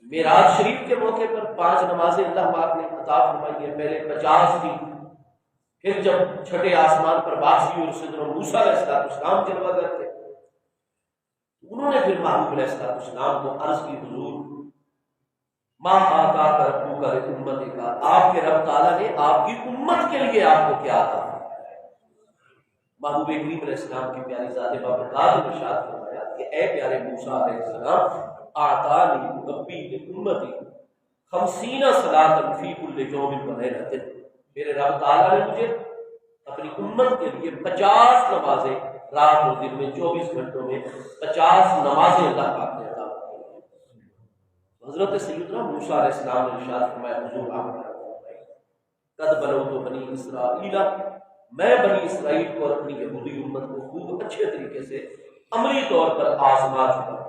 معراج شریف کے موقع پر 5 نمازیں اللہ پاک نے عطا فرمائی ہیں، پہلے 50 تھی، پھر جب چھٹے آسمان پر واپسی اور سیدنا موسیٰ علیہ السلام جلوہ گر تھے، انہوں نے پھر محبوب علیہ السلام کو عرض کی، حضور ماں آتا کر امت کا، آپ کے رب تعالیٰ نے آپ کی امت کے لیے آپ کو کیا عطا فرمایا؟ محبوب کریم علیہ السلام کی پیاری ذات بابرکات نے ارشاد فرمایا کہ اے پیارے موسیٰ علیہ السلام، آتانی ربی امتی 50 صلاۃ فی کل یوم و لیلۃ، میرے رب تعالیٰ نے مجھے اپنی امت کے لیے 50 نمازیں رات اور دن میں 24 گھنٹوں میں 50 نمازیں اللہ پاک نے عطا فرمائی۔ حضرت سیدنا موسیٰ علیہ السلام نے ارشاد فرمایا، حضور آپ قد بلوت بنی اسرائیل، میں بنی اسرائیل کو اور اپنی یہودی امت کو خوب اچھے طریقے سے عملی طور پر آزما چکا ہوں۔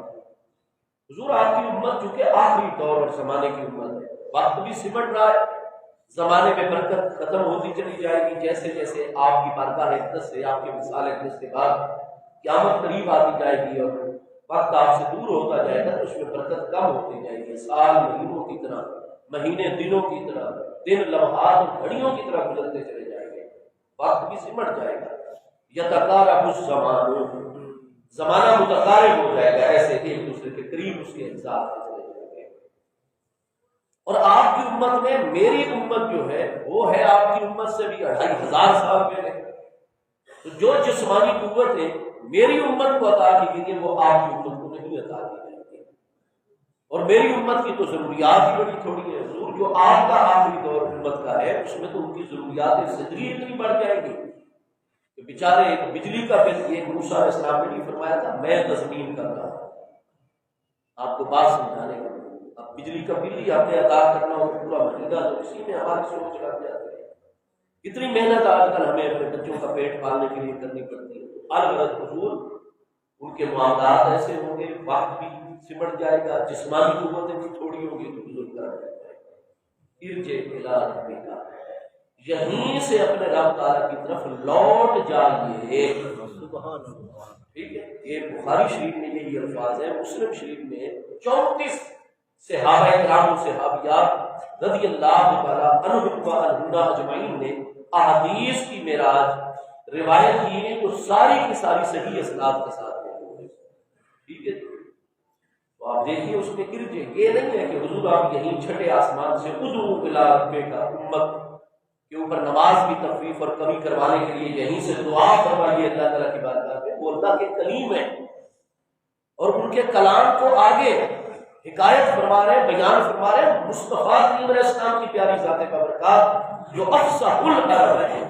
حضور آپ کی امت چونکہ آخری دور اور زمانے کی امت ہے، وقت بھی سمٹ رہا ہے، زمانے میں برکت ختم ہوتی چلی جائے گی، جیسے جیسے آپ کی بارگاہ اقدس سے، آپ کے مثال اقدس کے بعد قیامت قریب آتی جائے گی اور وقت آپ سے دور ہوتا جائے گا تو اس میں برکت کم ہوتی جائے گی، سال مہینوں کی طرح، مہینے دنوں کی طرح، دن لمحات اور گھڑیوں کی طرح گزرتے چلے جائیں گے، وقت بھی سمٹ جائے گا، یتقارب الزمان، زمانہ متقارب ہو جائے گا، ایسے ایک دوسرے کے قریب اس کے اجزاء چلے جائیں گے۔ اور آپ کی امت میں میری امت جو ہے وہ ہے آپ کی امت سے بھی 2500 سال پہلے، تو جو جسمانی قوتیں میری امت کو عطا کی گئی ہیں وہ آپ کی امت کو نہیں عطا کی جائیں گی، اور میری امت کی تو ضروریات ہی بڑی تھوڑی ہے، حضور جو آپ کا آخری دور امت کا ہے اس میں تو ان کی ضروریات زندگی اتنی بڑھ جائیں گی کہ بیچارے ایک بجلی کا بل، ایک موسیٰ علیہ السلام نے نہیں فرمایا تھا میں تضمین کر رہا ہوں، آپ کو بات سمجھانے کا، اب بجلی کا بل ہی آپ نے ادا کرنا ہو پورا مہینہ تو اسی میں ہماری سوچ لگ جاتی ہے، کتنی محنت آج کل ہمیں اپنے بچوں کا پیٹ پالنے کے لیے کرنی پڑتی ہے، تو الغرض حضور ان کے معاملات ایسے ہوں گے، وقت بھی سمٹ جائے گا، جسمانی قوتیں بھی تھوڑی ہوں گی، تو حضور کرا ارجع الی ربک، یہیں سے اپنے رب تعالیٰ کی طرف لوٹ جائیے، سبحان اللہ، ٹھیک ہے، یہ بخاری شریف میں یہی الفاظ ہیں، مسلم شریف میں 34 صحابہ کرام و صحابیات رضی اللہ تعالیٰ عنہم و عنہن اجمعین نے احادیث کی معراج روایت کی ہے، تو ساری کی ساری صحیح اسناد کے ساتھ ہے، ٹھیک ہے، تو آپ دیکھیے اس میں ارجع، یہ نہیں ہے کہ حضور آپ یہیں چھٹے آسمان سے ادعو الی ربک امت کے اوپر نماز کی تخفیف اور کمی کروانے کے لیے یہیں سے دعا فرمائیے اللہ تعالیٰ کی بارگاہ میں، وہ اللہ کے کلیم ہیں اور ان کے کلام کو آگے حکایت فرما رہے ہیں، بیان فرما رہے ہیں مصطفیٰ کریم علیہ السلام کی پیاری ذات بابرکات جو افصح العرب ہے،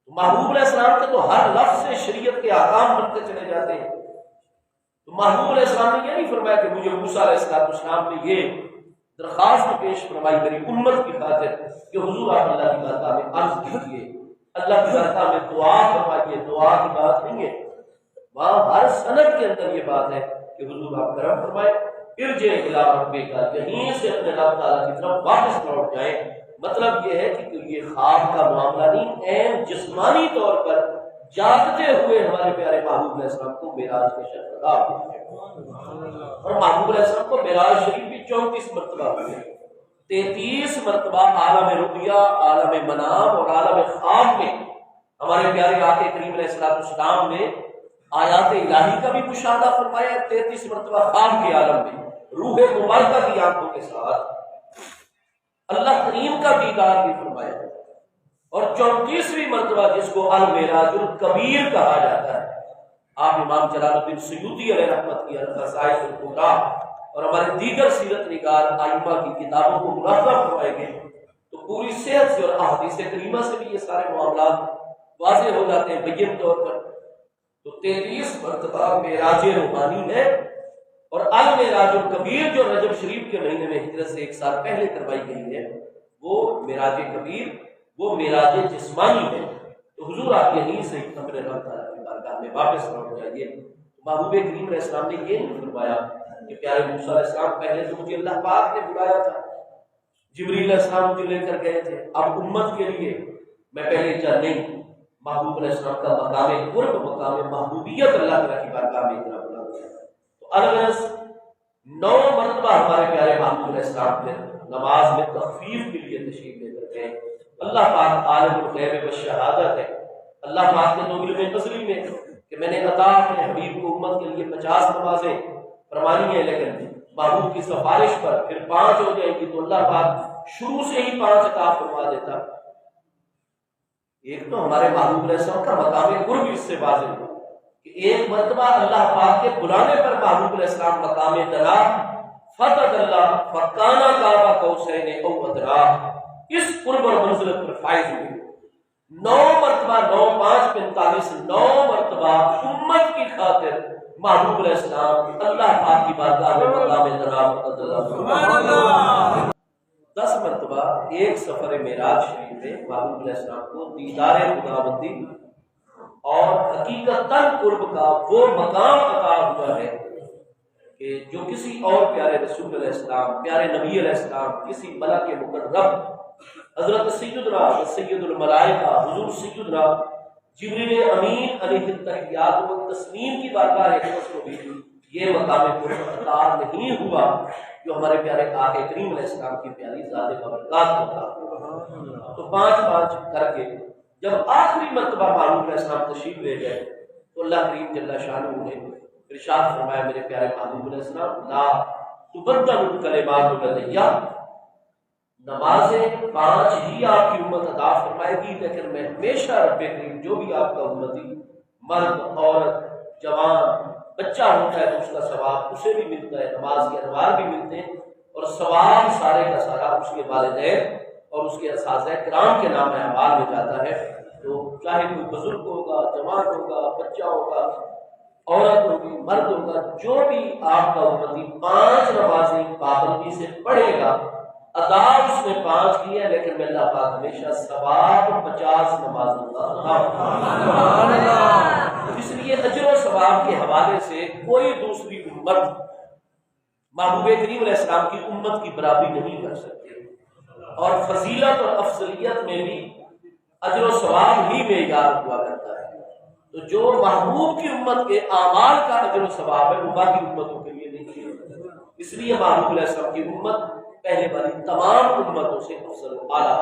محبوب علیہ السلام کے تو ہر لفظ سے شریعت کے احکام بنتے چلے جاتے ہیں، تو محبوب علیہ السلام نے یہ نہیں فرمایا کہ مجھے موسیٰ علیہ السلام نے یہ درخواست پیش فرمائی میری امت کی خاطر کہ حضور آپ اللہ کی بارگاہ میں عرض کیجیے، اللہ کی بارگاہ میں دعا فرمائیے، دعا کی بات نہیں ہے، وہاں ہر سند کے اندر یہ بات ہے کہ حضور آپ کرم فرمائے، ارجع الی ربک، یہیں سے اپنے رب تعالیٰ کی طرف واپس لوٹ جائیں، مطلب یہ ہے کہ یہ خواب کا معاملہ نہیں، عین جسمانی طور پر جاگتے ہوئے ہمارے پیارے محبوب علیہ السلام کو معراج کے شرف ادا ہوئی، اور محبوب علیہ السلام کو معراج شریف بھی 34 مرتبہ ہوئی ہے، 33 مرتبہ عالم رؤیا، عالم منام اور عالم خواب میں ہمارے پیارے آقا کریم علیہ السلام نے آیات الہی کا بھی مشاہدہ فرمایا، 33 مرتبہ خواب کے عالم میں روح مبارکہ کی آنکھوں کے ساتھ اللہ کریم کا دیدار بھی فرمایا، اور 34ویں مرتبہ جس کو المعراج الکبیر کہا جاتا ہے، آپ امام جلال الدین سیوطی علیہ رحمت کی الخصائص الکبریٰ اور ہمارے دیگر سیرت نگار ائمہ کی کتابوں کو ملاحظہ فرمائیں گے تو پوری صحت سے اور احادیث کریمہ سے بھی یہ سارے معاملات واضح ہو جاتے ہیں بین طور پر، تو 33 مرتبہ معراج روحانی ہے، اور المعراج الکبیر جو رجب شریف کے مہینے میں ہجرت سے 1 سال پہلے کروائی گئی ہے وہ معراج کبیر، وہ معراج جسمانی ہے، تو حضور آپ یہیں سے اپنے رب تعالیٰ کی بارگاہ میں واپس لوٹ جائیے۔ محبوب کریم علیہ السلام نے یہ نہیں فرمایا کہ پیارے موسیٰ علیہ السلام پہلے تو مجھے اللہ پاک نے بلایا تھا، جبریل علیہ السلام مجھے لے کر گئے تھے، اب امت کے لیے میں پہلے چل نہیں، محبوب علیہ السلام کا مقام قرب، مقام محبوبیت اللہ تعالیٰ کی بارگاہ میں اتنا بلند ہے، تو الغرض 9 مرتبہ ہمارے پیارے محمود علیہ السلام پھر نماز میں تخفیف کے لیے تشریف لے کر گئے۔ اللہ پاک عالم الغیب والشہادت ہے، اللہ پاک نے تو علم نظری میں کہ میں نے عطا اپنے حبیب کو امت کے لیے 50 نمازیں فرمانی ہیں، لیکن محبوب کی سفارش پر پھر 5 ہو جائیں گی تو اللہ پاک شروع سے ہی 5 عطا فرما دیتا۔ ایک تو ہمارے محبوب علیہ السلام کا مقام قرب اس سے واضح ہوا کہ ایک مرتبہ اللہ پاک کے بلانے پر محبوب علیہ السلام مقام دنا فتح اللہ فکانہ کعبہ قوسین او ادنا، اس قرب اور منزلت پر فائز ہوئی۔ 9 مرتبہ 9 5 45 9 مرتبہ امت کی خاطر محبوب علیہ السلام اللہ پاک کی بارگاہ میں مقام دنا فتح اللہ۔ 10 مرتبہ ایک سفر معراج شریف میں محبوب علیہ السلام کو دیدار خداوندی اور حقیقتاً قرب کا وہ مقام عطا ہوا ہے کہ جو کسی اور پیارے رسول علیہ السلام، پیارے نبی علیہ السلام، کسی ملک مقرب حضرت سیدنا سید الملائکہ حضور سیدنا جبریل امین علیہ التحیات و تسلیم کی بارگاہ اقدس کو بھی یہ مقام قرب عطا نہیں ہوا جو ہمارے پیارے آقا کریم علیہ السلام کی پیاری ذات بابرکات ہوتا۔ تو 5 کر کے جب آخری مرتبہ محبوب علیہ السلام تشریف لے گئے تو اللہ کریم جل شانہ نے ارشاد فرمایا میرے پیارے محبوب علیہ السلام لا تبدل الکلمات لدیہ، نمازیں 5 ہی آپ کی امت ادا فرمائے گی، لیکن میں ہمیشہ رب کریم جو بھی آپ کا امتی مرد عورت جوان بچہ ہوتا ہے تو اس کا ثواب اسے بھی ملتا ہے، نماز کے انوار بھی ملتے ہیں، اور ثواب سارے کا سارا اس کے والدین اور اس کے اساتذہ کرام کے نام اعمال میں جاتا ہے۔ تو چاہے کوئی بزرگ ہوگا، جوان ہوگا، بچہ ہوگا، عورت ہوگی، مرد ہوگا، جو بھی آپ کا امتی 5 نمازیں پابندی سے پڑھے گا، ادا اس نے 5 کی ہے، لیکن میں اللہ پاک ہمیشہ ثواب 50 نمازوں کا اس لیے اجر و ثواب کے حوالے سے کوئی دوسری امت محبوب کریم علیہ السلام کی امت کی برابری نہیں کر سکتے، اور فضیلت اور افضلیت میں بھی اجر و ثواب ہی معیار ہوا کرتا ہے۔ تو جو محبوب کی امت کے اعمال کا اجر و ثواب ہے وہ باقی امتوں کے لیے نہیں ہے، اس لیے محبوب علیہ السلام کی امت پہلے والی تمام امتوں سے افضل و اعلیٰ